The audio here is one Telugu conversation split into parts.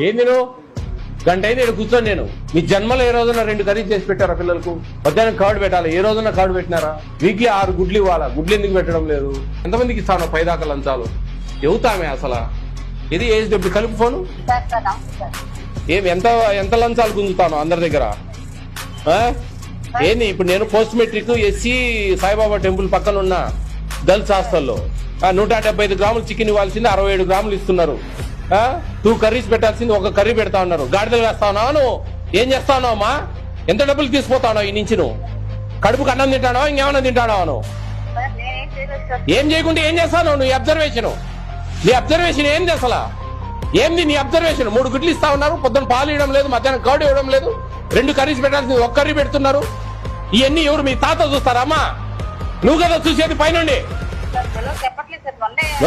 ఏంది నువ్వు గంట అయితే ఇక్కడ కూర్చొని నేను మీ జన్మలో ఏ రోజున 2 కర్రీ చేసి పెట్టారా పిల్లలకు? మధ్యాహ్నం కార్డు పెట్టాలి, ఏ రోజున కార్డు పెట్టినారా? వీక్లీ 6 గుడ్లు ఇవ్వాలా, గుడ్లు ఎందుకు పెట్టడం లేదు? ఎంతమందికి ఇస్తాను పైదాకా లంచాలు? చెబుతామే అసలు ఇది ఏజ్ డబ్బు కలుపు ఫోను ఏమి ఎంత లంచాలు గుంజుతాను అందరి దగ్గర? ఏంది ఇప్పుడు నేను post matric SC Saibaba temple పక్కన ఉన్న గర్ల్స్ హాస్టల్లో 175 గ్రాములు చికెన్ ఇవ్వాల్సింది 67 గ్రాములు ఇస్తున్నారు. 2 కర్రీస్ పెట్టాల్సింది 1 కర్రీ పెడతా ఉన్నారు. గాడిదలు వేస్తా ఉన్నావు నువ్వు? ఏం చేస్తా ఉన్నావు అమ్మా? ఎంత డబ్బులు తీసుకుపోతావు ఈ నుంచి? నువ్వు కడుపుకు అన్నం తింటానో ఇంకేమన్నా తింటానో? నువ్వు ఏం చేయకుండా ఏం చేస్తావు నువ్వు? నీ అబ్జర్వేషన్ ఏంది అసలు? ఏంది నీ అబ్జర్వేషన్? 3 గుడ్లు ఇస్తా ఉన్నారు, పొద్దున్న పాలు ఇవ్వడం లేదు, మధ్యాహ్నం కర్డ్ ఇవ్వడం లేదు, 2 కర్రీస్ పెట్టాల్సింది 1 కర్రీ పెడుతున్నారు. ఇవన్నీ ఎవరు మీ తాత చూస్తారా అమ్మా? నువ్వు కదా చూసేది పైనుండి.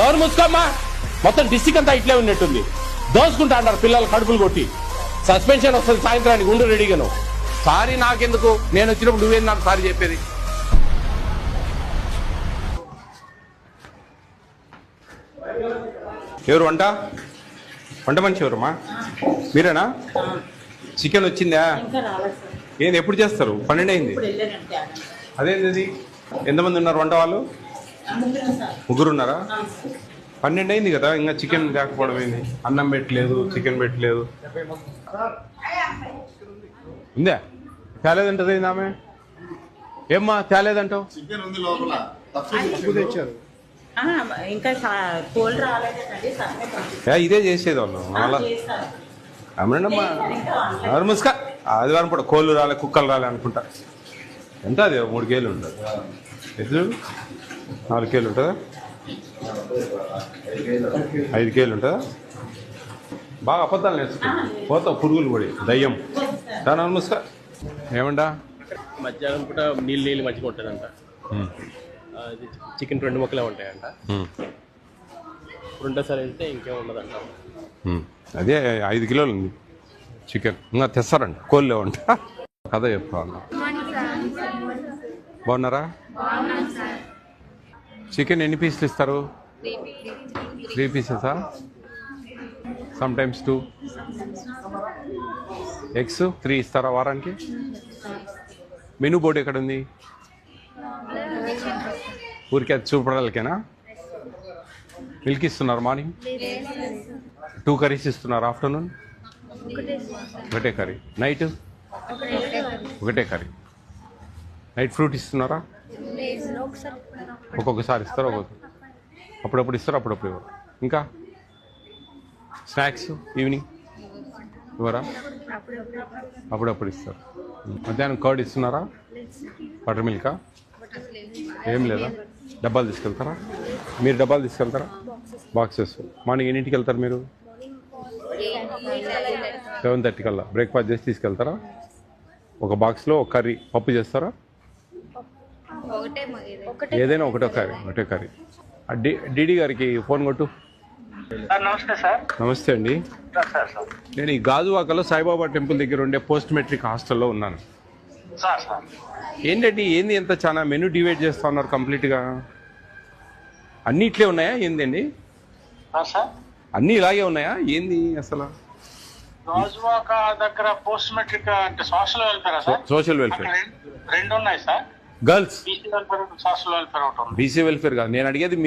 ఎవరు ముసుకోమ్మా? మొత్తం డిస్టిక్ అంతా ఇట్లే ఉన్నట్టుంది. దోసుకుంటా అన్నారు పిల్లలు కడుపులు కొట్టి. సస్పెన్షన్ వస్తుంది సాయంత్రానికి, ఉండు రెడీగాను. సారీ నాకెందుకు, నేను వచ్చినప్పుడు నువ్వేం నాకు సారీ చెప్పేది? ఎవరు వంట మనిషి ఎవరమ్మా? మీరేనా? చికెన్ వచ్చిందా? ఏంది ఎప్పుడు చేస్తారు? 12 అయింది. అదేంది? ఎంతమంది ఉన్నారు వంట వాళ్ళు? 3 ఉన్నారా? 12 అయింది కదా, ఇంకా చికెన్ లేకపోవడం ఏంది? అన్నం పెట్టలేదు, చికెన్ పెట్టలేదు. ఉందా? తేలేదంటది ఆమె. ఏమ్మా తేలేదంటావు? ఇదే చేసేది వాళ్ళు. అమ్మా ముసుక ఆదివారం పూట కోళ్ళు రాలే, కుక్కలు రాలే అనుకుంటా. ఎంత అది? 3 కేజీలు ఉంటుంది. ఎదురు 4 కేజీలు ఉంటుందా? 5 కేజీలు ఉంటుందా? బాగా అబద్ధాలు నేర్చుకుంటా పోతావు, పురుగులు పడి దయ్యం. దాని ముసుక ఏమంటా? మధ్యాహ్నం పూట నీళ్ళు మంచిగా ఉంటుందంట. చికెన్ 2 ముక్కలే ఉంటాయంట. రెండోసారి వెళ్తే ఇంకేం ఉండదంట. అదే 5 కిలోలు ఉంది చికెన్. ఇంకా తెస్తారంట, కోళ్ళు లేవంట. కథ చెప్తాను. బాగున్నారా? చికెన్ ఎన్ని పీసులు ఇస్తారు? 3 పీసెసా? Some times 2. ఎగ్స్ 3 ఇస్తారా వారానికి? మెనూ బోర్డు ఎక్కడ ఉంది? ఊరికే అది చూపడాలకేనా? మిల్క్ ఇస్తున్నారు మార్నింగ్? 2 కర్రీస్ ఇస్తున్నారు. ఆఫ్టర్నూన్ ఒకటే కర్రీ. నైట్ ఒకటే కర్రీ. నైట్ ఫ్రూట్ ఇస్తున్నారా? ఒక్కొక్కసారి ఇస్తారు, అప్పుడప్పుడు ఇస్తారు, అప్పుడప్పుడు ఇవ్వరు. ఇంకా స్నాక్స్ ఈవినింగ్ ఇవ్వరా? అప్పుడప్పుడు ఇస్తారు. మధ్యాహ్నం కర్డ్ ఇస్తున్నారా? బటర్ మిల్కా? ఏం లేదా? డబ్బాలు తీసుకెళ్తారా? మీరు డబ్బాలు తీసుకెళ్తారా? బాక్సెస్. మార్నింగ్ ఎన్నింటికి వెళ్తారు మీరు? 7:30 కల్లా బ్రేక్ఫాస్ట్ చేసి తీసుకెళ్తారా? ఒక బాక్స్లో 1 కర్రీ పప్పు చేస్తారా? ఏదైనా ఒకటే కర్రీ. డిడి గారికి ఫోన్ కొట్టు. నమస్తే సార్. నమస్తే అండి. నేను ఈ గాజువాకలో సాయిబాబా టెంపుల్ దగ్గర ఉండే పోస్ట్ మెట్రిక్ హాస్టల్లో ఉన్నాను. ఏంటండి ఏంది ఎంత చాలా మెనూ డివైడ్ చేస్తా ఉన్నారు కంప్లీట్గా? అన్నీ ఇట్లే ఉన్నాయా ఏందండి? అన్నీ ఇలాగే ఉన్నాయా ఏంది అసలు? గాజువాక దగ్గర పోస్ట్ మెట్రిక్ అంటే social welfare sir? Social welfare 2 ఉన్నాయి sir. Girls BC welfare, social welfare ఒకటి ఉంది. బీసీ వెల్ఫేర్ కాదు నేను అడిగేది.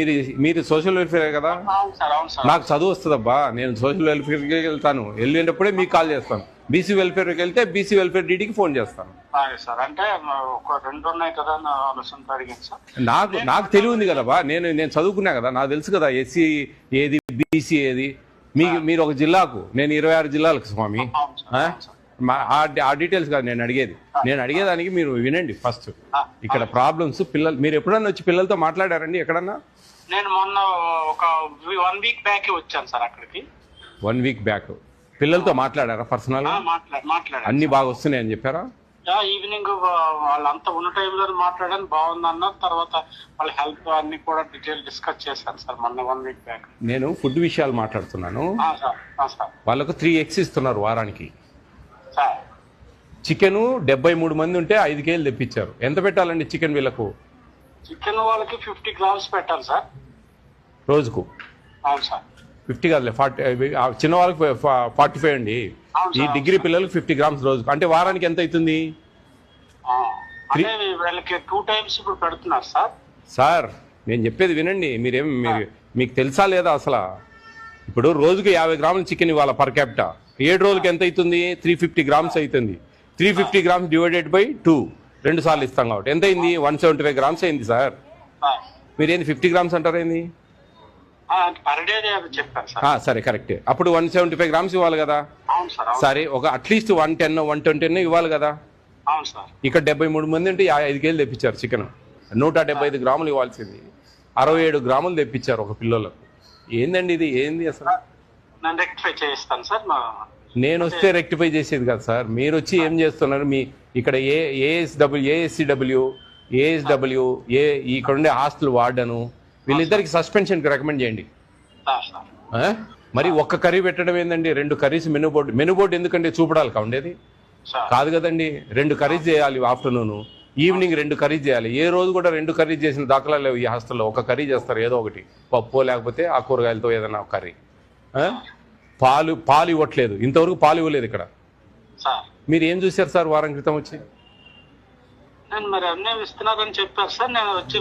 మీరు సోషల్ వెల్ఫేర్ కదా? అవును సార్. నాకు చదువు వస్తుందబ్బా, నేను సోషల్ వెల్ఫేర్కి వెళ్తాను. వెళ్ళేటప్పుడే మీకు కాల్ చేస్తాను. బీసీ వెల్ఫేర్కి వెళ్తే బీసీ వెల్ఫేర్ డీడీకి ఫోన్ చేస్తాను. సార్ అంటే ఒక 2 ఉన్నాయి కదా అని ఆలోచనతో అడిగాను సార్. నాకు తెలివి ఉంది కదబ్బా, నేను చదువుకున్నా కదా, నాకు తెలుసు కదా ఎస్సీ ఏది బీసీ ఏది. మీరు ఒక జిల్లాకు, నేను 26 జిల్లాలకు స్వామి. ఆ డీటెయిల్స్ కాదు నేను అడిగేది. నేను అడిగేదానికి మీరు వినండి ఫస్ట్. ఇక్కడ ప్రాబ్లమ్స్ పిల్లలు, మీరు ఎప్పుడన్నా వచ్చి పిల్లలతో మాట్లాడారండి ఎక్కడన్నా? నేను మొన్న ఒక 1 వీక్ బ్యాక్ వచ్చాను సార్ అక్కడికి. 1 వీక్ బ్యాక్ పిల్లలతో మాట్లాడారా పర్సనల్? మాట్లాడారు. అన్ని బాగా వస్తున్నాయి అని చెప్పారా? ఈవినింగ్ వాళ్ళంతా ఉన్న టైంలో మాట్లాడాను, బాగుంది అన్నారు. తర్వాత వాళ్ళ హెల్త్ అన్ని కూడా డీటెయిల్ డిస్కస్ చేశాను సార్ మొన్న 1 వీక్ బ్యాక్. నేను ఫుడ్ విషయాలు మాట్లాడుతున్నాను. వాళ్ళకు 3 ఎగ్స్ ఇస్తున్నారు వారానికి. చికెన్ 73 మంది ఉంటే 5 కేజీలు తెప్పించారు. ఎంత పెట్టాలండి చికెన్ వీళ్ళకు? చికెన్ వాళ్ళకి 50 గ్రామ్స్ పెట్టాలి సార్ రోజుకు. అవును సార్. 50 కాదులే 40, చిన్న వాళ్ళకి 45 అండి. అవును ఈ సార్. డిగ్రీ పిల్లలకి 50 గ్రామ్స్ రోజుకు, అంటే వారానికి ఎంత అవుతుంది అంటే వీళ్ళకి 2 times ఇప్పుడు పెడుతున్నారు సార్. సార్? నేను చెప్పేది వినండి, మీకు తెలుసా లేదా అసలు? ఇప్పుడు రోజుకి 50 గ్రాముల చికెన్ ఇవ్వాలి పర్ క్యాపిటా. 7 రోజులకి ఎంత అవుతుంది? 350 గ్రామ్స్ అవుతుంది. 350 గ్రామ్స్ డివైడెడ్ బై 2, 2 సార్లు ఇస్తాం కాబట్టి ఎంత అయింది? 175 గ్రామ్స్ అయింది సార్. మీరేంది 50 గ్రామ్స్ అంటారేంది? పర్ డే చెప్పారు సార్. సరే కరెక్టే. అప్పుడు 175 గ్రామ్స్ ఇవ్వాలి కదా. అవును సార్. సరే, ఒక అట్లీస్ట్ 110, 120 ఇవ్వాలి కదా. అవును సార్. ఇక్కడ 73 మంది ఉంటే 5 కేజీలు తెప్పించారు చికెన్. 175 గ్రాములు ఇవ్వాల్సింది 67 గ్రాములు తెప్పించారు ఒక పిల్లలకు. ఏందండి ఇది? ఏంది అసలు? నేను రెక్టిఫై చేయిస్తాను సార్. నేను వస్తే రెక్టిఫై చేసేది కదా సార్. మీరు వచ్చి ఏం చేస్తున్నారు? మీ ఇక్కడ ఏఎస్సిడబ్ల్యూ ఇక్కడ ఉండే హాస్టల్ వార్డను వీళ్ళిద్దరికి సస్పెన్షన్కి రికమెండ్ చేయండి. మరి ఒక్క కర్రీ పెట్టడం ఏందండి? 2 కర్రీస్ మెనూ బోర్డు ఎందుకంటే చూపడాలి ఉండేది కాదు కదండి. 2 కర్రీస్ చేయాలి ఆఫ్టర్నూన్, ఈవినింగ్ 2 కర్రీస్ చేయాలి. ఏ రోజు కూడా 2 కర్రీస్ చేసిన దాఖలాలు లేవు ఈ హాస్టల్లో. ఒక కర్రీ చేస్తారు, ఏదో ఒకటి పప్పు లేకపోతే ఆ కూరగాయలతో ఏదైనా ఒక కర్రీ. పాలు ఇవ్వట్లేదు, ఇంతవరకు పాలు ఇవ్వలేదు ఇక్కడ. మీరు ఏం చూశారు సార్ వారం క్రితం వచ్చి? నేను మరి అన్నీ ఇస్తున్నారని చెప్పారు సార్. నేను వచ్చి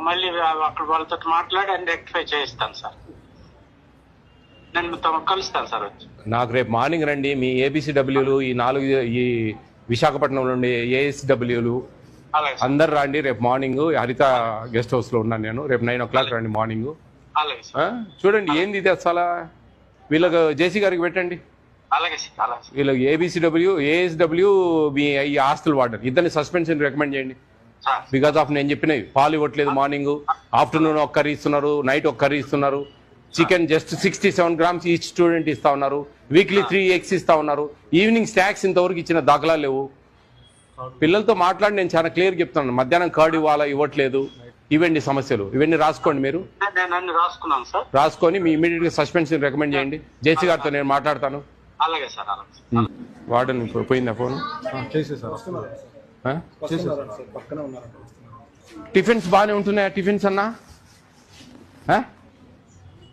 మళ్ళీ అక్కడ వాళ్ళతో మాట్లాడి అన్ని రెక్టిఫై చేయిస్తాను సార్. నేను కలుస్తాను సార్ వచ్చి. నాకు రేపు మార్నింగ్ రండి. మీ ఏబిసిడబ్ల్యూలు ఈ విశాఖపట్నంలో ఉండే ఏఎస్డబ్ల్యూలు అందరు రండి రేపు మార్నింగ్. హరిత గెస్ట్ హౌస్ లో ఉన్నాను నేను. రేపు 9 o'clock రండి మార్నింగ్. చూడండి ఏంది ఇది అసలు. వీళ్ళకి జేసీ గారికి పెట్టండి. వీళ్ళకి ఏబిసిడబ్ల్యూ ఏఎస్డబ్ల్యూ మీ ఈ హాస్టల్ వార్డర్ ఇద్దరిని సస్పెన్షన్ రికమెండ్ చేయండి. బికాస్ ఆఫ్ నేను చెప్పినవి పాలు ఇవ్వట్లేదు, మార్నింగ్ ఆఫ్టర్నూన్ ఒక కర్రీ ఇస్తున్నారు, నైట్ ఒక కర్రీ ఇస్తున్నారు. Chicken just 67 grams each student ఇస్తా ఉన్నారు. వీక్లీ 3 eggs ఇస్తా ఉన్నారు. ఈవినింగ్ స్నాక్స్ ఇంతవరకు ఇచ్చిన దాఖలా లేవు. పిల్లలతో మాట్లాడి నేను చాలా క్లియర్ చెప్తున్నాను. మధ్యాహ్నం కర్డ్ ఇవ్వట్లేదు. ఇవన్నీ సమస్యలు, ఇవన్నీ రాసుకోండి మీరు. రాసుకున్నాను సార్. రాసుకొని మీ ఇమీడియట్ గా సస్పెన్షన్ రికమెండ్ చేయండి. జేసీ గారితో నేను మాట్లాడతాను. అలాగే సార్. వార్డెన్ పోయిందా ఫోన్? టిఫిన్స్ బాగానే ఉంటున్నాయా? టిఫిన్స్ అన్నా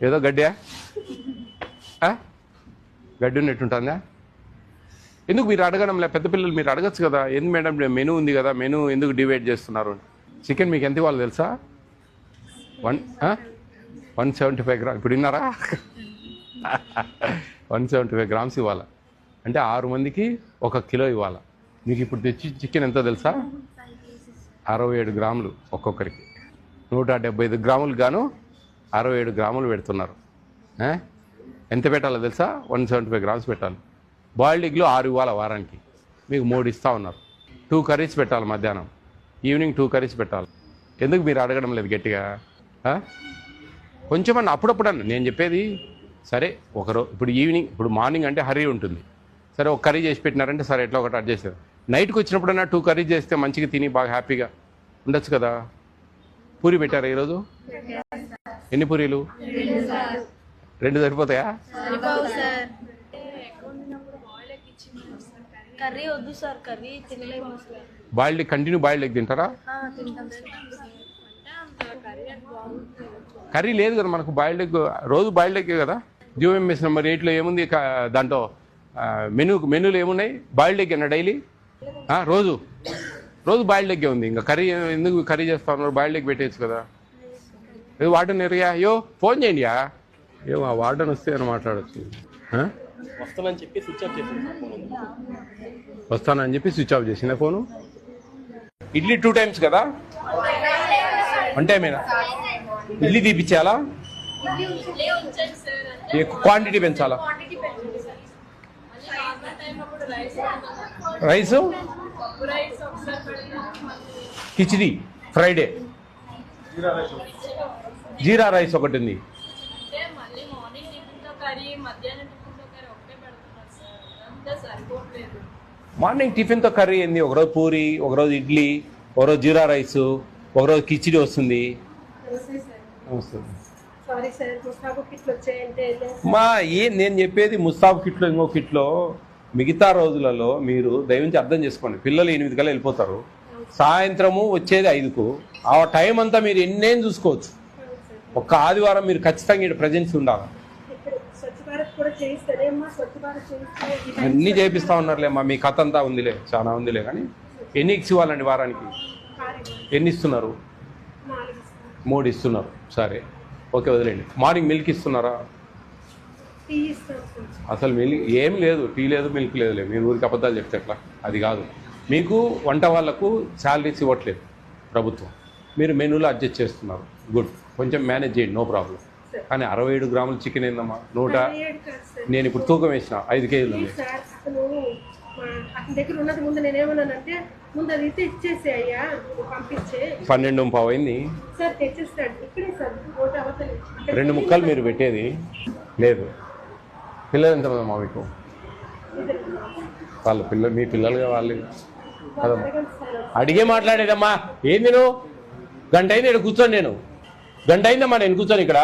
ఏదో గడ్డి ఉన్నట్టుంటుందా? ఎందుకు మీరు అడగడం లే? పెద్ద పిల్లలు మీరు అడగచ్చు కదా. ఎందుకు మేడం మెనూ ఉంది కదా, మెనూ ఎందుకు డివైడ్ చేస్తున్నారు? చికెన్ మీకు ఎంత ఇవ్వాలి తెలుసా? 175 గ్రామ్స్. ఇప్పుడు విన్నారా? 175 గ్రామ్స్ ఇవ్వాలి అంటే 6 మందికి 1 కిలో ఇవ్వాలి. మీకు ఇప్పుడు తెచ్చి చికెన్ ఎంతో తెలుసా? 67 గ్రాములు ఒక్కొక్కరికి. 175 గ్రాములు గాను 67 గ్రాములు పెడుతున్నారు. ఎంత పెట్టాలో తెలుసా? 175 గ్రామ్స్ పెట్టాలి. బాయిల్డ్ ఎగ్లో 6 ఇవ్వాలి వారానికి. మీకు 3 ఇస్తా ఉన్నారు. 2 కర్రీస్ పెట్టాలి మధ్యాహ్నం, ఈవినింగ్ 2 కర్రీస్ పెట్టాలి. ఎందుకు మీరు అడగడం లేదు గట్టిగా? కొంచెమన్నా అప్పుడప్పుడన్నా నేను చెప్పేది. సరే ఒకరోజు ఇప్పుడు మార్నింగ్ అంటే హరీ ఉంటుంది. సరే ఒక కర్రీ చేసి పెట్టినారంటే సరే ఎట్లా ఒకటి అడ్జస్ట్ చేస్తారు. నైట్కి వచ్చినప్పుడన్నా 2 కర్రీస్ చేస్తే మంచిగా తిని బాగా హ్యాపీగా ఉండొచ్చు కదా. పూరి పెట్టారా ఈరోజు? ఎన్ని పూరీలు? 2 సరిపోతాయా? బాయిల్డ్ కంటిన్యూ బాయిల్డ్ ఎగ్ తింటారా? కర్రీ లేదు కదా మనకు. బాయిల్డ్ ఎగ్ రోజు బాయిల్డ్ ఎగ్ కదా. జియోఎంఎస్ నెంబర్ 8లో ఏముంది దాంట్లో? మెనూలు ఏమున్నాయి? బాయిల్డ్ ఎగ్ అన్న డైలీ రోజు బాయిల్డ్ ఎగ్గే ఉంది. ఇంకా కర్రీ ఎందుకు కర్రీ చేస్తా ఉన్నారు? బాయిల్డ్ ఎగ్ పెట్టేయచ్చు కదా. వార్డెన్ ఎరియా అయ్యో ఫోన్ చేయండి. ఏమో ఆ వార్డెన్ వస్తే అని మాట్లాడచ్చు. వస్తానని చెప్పి స్విచ్ ఆఫ్ చేసింది. వస్తానని చెప్పి స్విచ్ ఆఫ్ చేసిందా ఫోను? ఇడ్లీ 2 times కదా? అంటే ఇడ్లీ తీపిచ్చేయాలా? క్వాంటిటీ పెంచాలా? Rice khichdi Friday, jeera rice ఒకటి ఉంది. మార్నింగ్ టిఫిన్తో కర్రీ ఏంది? ఒకరోజు పూరి, ఒకరోజు ఇడ్లీ, ఒకరోజు జీరా రైస్, ఒకరోజు కిచిడి వస్తుంది. మా నేను చెప్పేది ముస్తాబ్ కిట్లో ఇంకో కిట్లో. మిగతా రోజులలో మీరు దయవుంచి అర్థం చేసుకోండి. పిల్లలు 8 కల్లా వెళ్ళిపోతారు. సాయంత్రము వచ్చేది 5కు. ఆ టైం అంతా మీరు ఎన్నేం చూసుకోవచ్చు. ఒక్క ఆదివారం మీరు ఖచ్చితంగా ఇక్కడ ప్రజెన్స్ ఉండాలి. చేయిస్తారేమ్మా స్వచ్ఛ భారత్ చేయిస్తే అన్నీ చేపిస్తా ఉన్నారులేమ్మా, మీ కథ అంతా ఉందిలే, చాలా ఉందిలే. కానీ ఎన్ని ఎగ్స్ ఇవ్వాలండి వారానికి? ఎన్ని ఇస్తున్నారు? 3 ఇస్తున్నారు. సరే ఓకే, వదిలేండి. మార్నింగ్ మిల్క్ ఇస్తున్నారా? టీ ఇస్తాం సార్. అసలు మిల్క్ ఏం లేదు, టీ లేదు, మిల్క్ లేదు. మీరు ఊరికి అబద్ధాలు చెప్తే ఎట్లా? అది కాదు. మీకు వంట వాళ్ళకు శాలరీస్ ఇవ్వట్లేదు ప్రభుత్వం, మీరు మెనూలో అడ్జస్ట్ చేస్తున్నారు. గుడ్, కొంచెం మేనేజ్ చేయండి, నో ప్రాబ్లం. కానీ 67 గ్రాముల చికెన్ ఏందమ్మా? నేను ఇప్పుడు తూకం వేసిన 5 కేజీలు ఉంది. సార్ అతను అతని దగ్గర ఉన్నది ముందు నేనేమన్నానంటే ముందు అది అయితే ఇచ్చేసి అయ్యా పంపించే 12:15 అయింది సార్. తెచ్చేస్తాడు ఇక్కడే సార్, ఓటు అవతలే. 2 ముక్కలు మీరు పెట్టేది లేదు. పిల్లలు ఎంతమంది అమ్మా మీకు? వాళ్ళ పిల్లలు మీ పిల్లలుగా వాళ్ళు కదమ్మా. అడిగే మాట్లాడేదమ్మా. ఏంది నువ్వు? గంట అయింది ఇక్కడ కూర్చొని, నేను గంట అయిందమ్మా నేను కూర్చొని ఇక్కడ.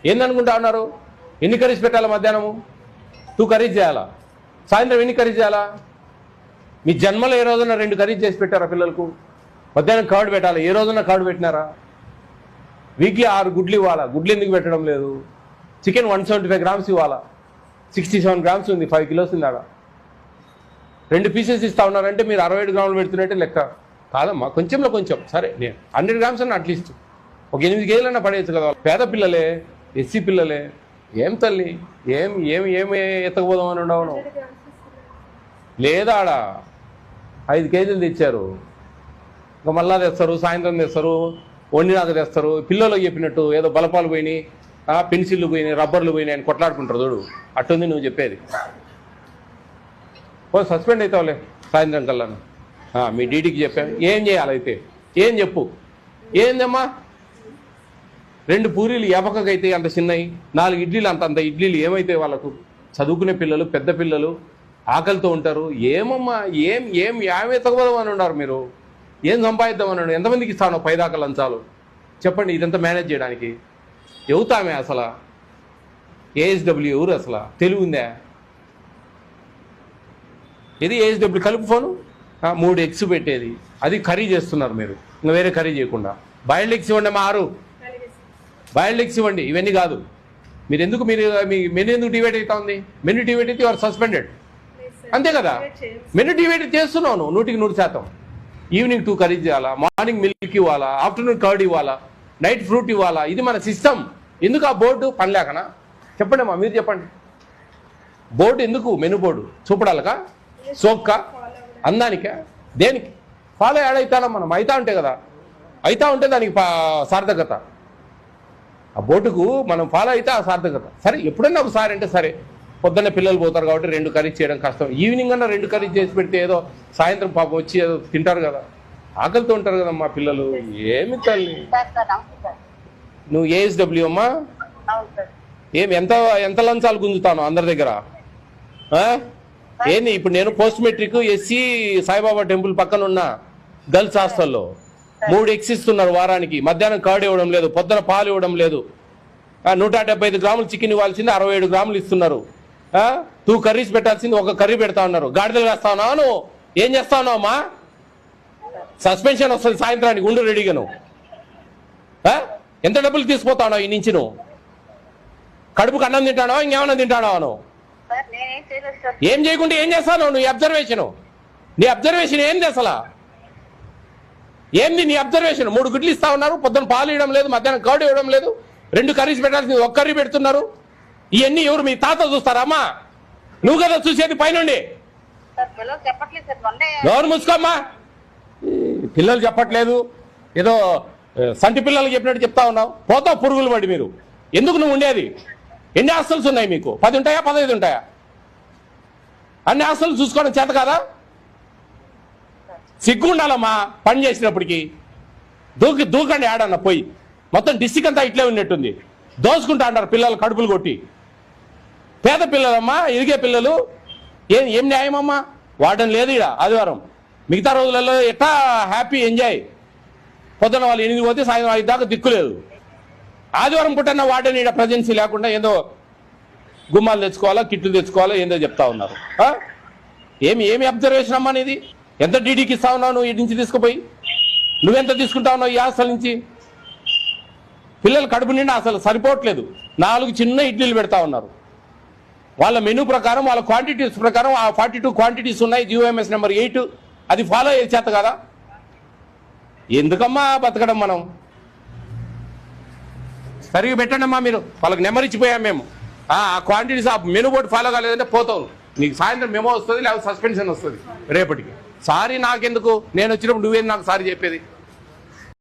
ఏందనుకుంటా ఉన్నారు? ఎన్ని కర్రీస్ పెట్టాలా? మధ్యాహ్నము 2 కర్రీస్ చేయాలా? సాయంత్రం ఎన్ని కర్రీస్ చేయాలా? మీ జన్మలో ఏ రోజున 2 కర్రీస్ చేసి పెట్టారా పిల్లలకు? మధ్యాహ్నం కర్డ్ పెట్టాలి, ఏ రోజున కర్డ్ పెట్టినారా? వీక్లీ 6 గుడ్లు ఇవ్వాలా? గుడ్లు ఎందుకు పెట్టడం లేదు? చికెన్ 175 గ్రామ్స్ ఇవ్వాలా? 67 గ్రామ్స్ ఉంది, 5 కిలోస్ ఉంది ఆడ. 2 పీసెస్ ఇస్తా ఉన్నారంటే మీరు 67 గ్రాములు పెడుతున్నట్టే లెక్క కాదమ్మా. కొంచెంలో కొంచెం సరే, నేను 100 గ్రామ్స్ అన్న అట్లీస్ట్ ఒక 8 కేజీలన్నా పడేయచ్చు కదా. పేద పిల్లలే, ఎస్సీ పిల్లలే. ఏం తల్లి, ఏం ఏం ఏమి ఎత్తకపోదాం అని ఉండవు లేదా? ఆడ 5 కేజీలు తెచ్చారు, ఇంకా మళ్ళా తెస్తారు, సాయంత్రం తెస్తారు, వండినాక తెస్తారు. పిల్లలకు చెప్పినట్టు ఏదో బలపాలు పోయినాయి, పెన్సిళ్ళు పోయినాయి, రబ్బర్లు పోయినాయి అని కొట్లాడుకుంటారు చూడు, అట్టుంది నువ్వు చెప్పేది. సస్పెండ్ అవుతావులే సాయంత్రం కల్లా. మీ డీడీకి చెప్పాను. ఏం చేయాలైతే ఏం చెప్పు? ఏందమ్మా? 2 పూరీలు ఎపకకైతే అంత చిన్నవి, 4 ఇడ్లీలు అంత ఇడ్లీలు ఏమైతే వాళ్ళకు? చదువుకునే పిల్లలు, పెద్ద పిల్లలు ఆకలితో ఉంటారు. ఏమమ్మా ఏం ఏం ఏమే తగ్గదామని ఉన్నారు మీరు? ఏం సంపాదిద్దామన్నాడు? ఎంతమందికి ఇస్తాను 10 దాకా లంచాలు? చెప్పండి, ఇదంతా మేనేజ్ చేయడానికి ఎవతామే అసలు? ఏఎస్డబ్ల్యూ ఎవరు అసలు? తెలివి ఉందా? ఇది ఏఎస్డబ్ల్యూ కలుపు ఫోను. 3 ఎగ్స్ పెట్టేది, అది కర్రీ చేస్తున్నారు మీరు, ఇంకా వేరే కర్రీ చేయకుండా. బాయిల్డ్ ఎగ్స్ ఇవ్వండి అమ్మా, 6 బాయిల్డ్ ఎగ్స్ ఇవ్వండి. ఇవన్నీ కాదు. మీరు ఎందుకు మీ మెనూ ఎందుకు డివైడ్ అవుతా ఉంది? మెనూ డివైడ్ అయితే యువర్ సస్పెండెడ్, అంతే కదా? మెనూ డివైడ్ చేస్తున్నావు నువ్వు 100% ఈవినింగ్ 2 కర్రీస్ చేయాలా, మార్నింగ్ మిల్క్ ఇవ్వాలా, ఆఫ్టర్నూన్ కర్డ్ ఇవ్వాలా, నైట్ ఫ్రూట్ ఇవ్వాలా. ఇది మన సిస్టమ్. ఎందుకు ఆ బోర్డు పనిలేకనా? చెప్పండి అమ్మా, మీరు చెప్పండి. బోర్డు ఎందుకు? మెనూ బోర్డు చూపడాలకా? సోక్క అందానికా? దేనికి? ఫాలో యాడ్ మనం అవుతా ఉంటే కదా, అవుతా ఉంటే దానికి సార్థకత. ఆ బోర్డుకు మనం ఫాలో అయితే ఆ సార్థకత. సరే, ఎప్పుడన్నా ఒకసారి అంటే సరే, పొద్దున్న పిల్లలు పోతారు కాబట్టి 2 కర్రీస్ చేయడం కష్టం. ఈవినింగ్ అన్నా 2 కర్రీస్ చేసి పెడితే ఏదో సాయంత్రం పాపం వచ్చి ఏదో తింటారు కదా, ఆకలితో ఉంటారు కదమ్మా పిల్లలు. ఏమి తల్లి నువ్వు? ఏఎస్డబ్ల్యూ అమ్మా? ఏమి ఎంత లంచాలు గుంజుతాను అందరి దగ్గర? ఏంది ఇప్పుడు? నేను post matric SC Saibaba temple పక్కన ఉన్న గర్ల్స్ హాస్టల్లో 3 ఎగ్స్ ఇస్తున్నారు వారానికి. మధ్యాహ్నం కర్డ్ ఇవ్వడం లేదు, పొద్దున పాలు ఇవ్వడం లేదు. 175 గ్రాములు చికెన్ ఇవ్వాల్సింది 67 గ్రాములు ఇస్తున్నారు. 2 కర్రీస్ పెట్టాల్సింది 1 కర్రీ పెడతా ఉన్నారు. గాడిదలు వేస్తా ఉన్నావు నువ్వు? ఏం చేస్తా ఉన్నావు అమ్మా? సస్పెన్షన్ వస్తుంది సాయంత్రానికి, ఉండు రెడీగా. నువ్వు ఎంత డబ్బులు తీసుకుపోతా ఉన్నావు ఈ నుంచి? నువ్వు కడుపుకు అన్నం తింటానో ఇంకేమన్నా తింటానో? నువ్వు ఏం చేయకుండా ఏం చేస్తావు? నీ అబ్జర్వేషన్ ఏంది అసలు? ఏంది నీ అబ్జర్వేషన్? 3 గుడ్లు ఇస్తా ఉన్నారు, పొద్దున్న పాలు ఇవ్వడం లేదు, మధ్యాహ్నం కర్డ్ ఇవ్వడం లేదు, 2 కర్రీస్ పెట్టాల్సింది 1 కర్రీ పెడుతున్నారు. ఇవన్నీ ఎవరు? మీ తాత చూస్తారా అమ్మా? నువ్వు కదా చూసేది పైనుండి. ఎవరు మూసుకోమ్మా? పిల్లలు చెప్పట్లేదు, ఏదో సంటి పిల్లలు చెప్పినట్టు చెప్తా ఉన్నావు. పోతావు పురుగులు పడి. మీరు ఎందుకు నువ్వు ఉండేది? ఎన్ని హాస్టల్స్ ఉన్నాయి మీకు? 10 ఉంటాయా 15 ఉంటాయా? అన్ని హాస్టల్స్ చూసుకోవడం చేత కాదా? సిగ్గు ఉండాలమ్మా పని చేసినప్పటికీ. దూకండి ఆడన్న పోయి. మొత్తం డిస్టిక్ అంతా ఇట్లే ఉన్నట్టుంది. దోసుకుంటా అంటారు పిల్లలు కడుపులు కొట్టి. పేద పిల్లలమ్మా, ఎదిగే పిల్లలు. ఏం న్యాయమమ్మా? వాడడం లేదు ఇక్కడ ఆదివారం. మిగతా రోజులలో ఎట్లా హ్యాపీ ఎంజాయ్. పొద్దున వాళ్ళు 8 పోతే సాయంత్రం 5 దాకా దిక్కులేదు. ఆదివారం పుట్టన్న వాడని ఇక్కడ ప్రజెన్సీ లేకుండా ఏదో గుమ్మాలు తెచ్చుకోవాలా, కిట్లు తెచ్చుకోవాలా, ఏందో చెప్తా ఉన్నారు. ఏమి అబ్జర్వేషన్ అమ్మా ఇది? ఎంత డీడీకి ఇస్తా ఉన్నావు నువ్వు? ఇటు నుంచి తీసుకుపోయి నువ్వెంత తీసుకుంటా ఉన్నావు ఈ హాస్టల్ నుంచి? పిల్లలు కడుపు నిండా అసలు సరిపోవట్లేదు. 4 చిన్న ఇడ్లీలు పెడతా ఉన్నారు. వాళ్ళ మెనూ ప్రకారం వాళ్ళ క్వాంటిటీస్ ప్రకారం ఆ 42 క్వాంటిటీస్ ఉన్నాయి, GOMS నెంబర్ 8 అది ఫాలో అయ్యే చేత కదా. ఎందుకమ్మా బతకడం మనం? సరిగ్గా పెట్టండి అమ్మా మీరు. వాళ్ళకి నెంబర్ ఇచ్చిపోయాం మేము. ఆ క్వాంటిటీస్ ఆ మెనూ బోర్డు ఫాలో కాలేదంటే పోతావు. నీకు సాయంత్రం మెమో వస్తుంది, లేకపోతే సస్పెన్షన్ వస్తుంది రేపటికి. సారీ నాకెందుకు? నేను వచ్చినప్పుడు నువ్వేది నాకు సారీ చెప్పేది?